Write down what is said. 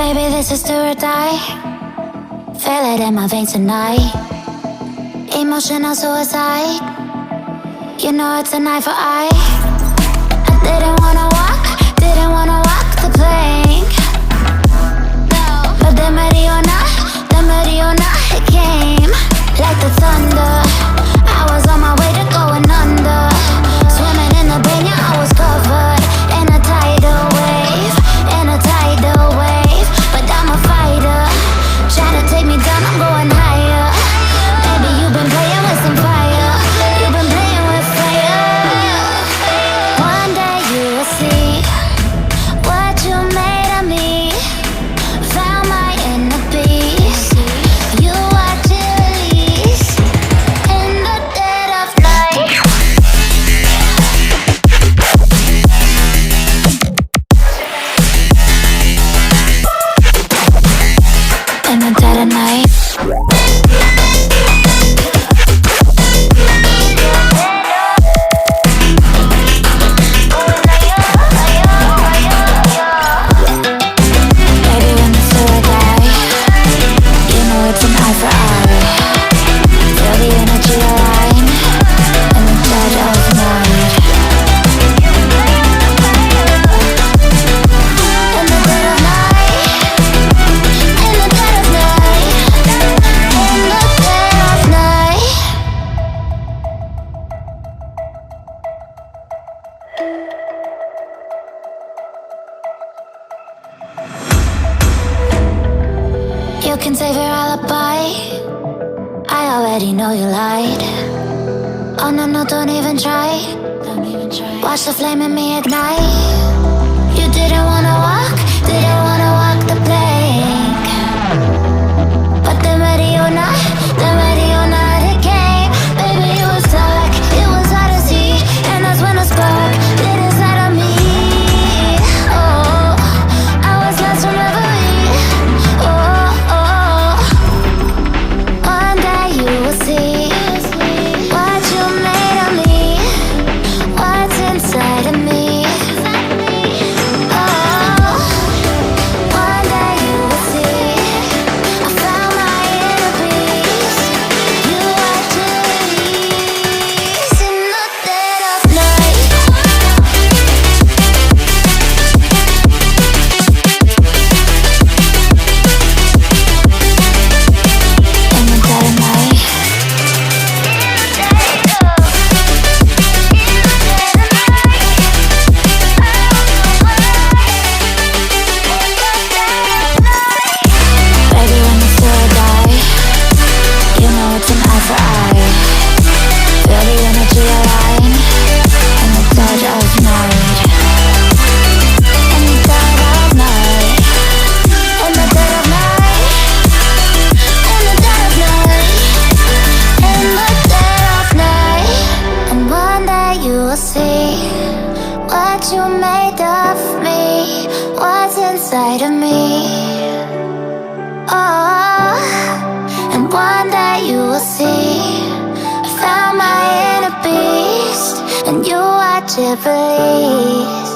Baby, this is do or die. Feel it in my veins tonight. Emotional suicide. You know it's an eye for eye. I didn't wanna walk the plank. But the Mariona, it came like the thunder. I was on my way to going under. Swimming in the banya, I was covered in a tidal wave, But I'm a fighter. Try to take me down, I'm going higher. Baby, you've been playing with some fire. You've been playing with fire. One day you will see what you made of me. Found my inner peace. You watch it release in the dead of night. In the dead of night. Baby, when the silver die, you know it's an eye for eye. Feel the energy align in the dead of night. In the dead of night. In the dead of night. In the dead of night. You can save your alibi. I already know you lied. Oh no, no, don't even try. Watch the flame in me ignite. You didn't wanna walk the plank. But the Mariona, it came. Baby, it was dark, it was hard to see. And that's when a spark lit inside of me. Oh, I was lost from reverie. One day you will see what you made of me, what's inside of me. One day you will see I found my inner peace. You watch it release in the dead of night. In the dead of night. Baby, when the silver die, you know it's an eye for eye. Feel the energy align in the dead of night. In the dead of night. In the dead of night. In the dead of night. In the dead of night. And one day you will see what you made of me, what's inside of me. Oh, and one day you will see I found my inner beast, and you watch it release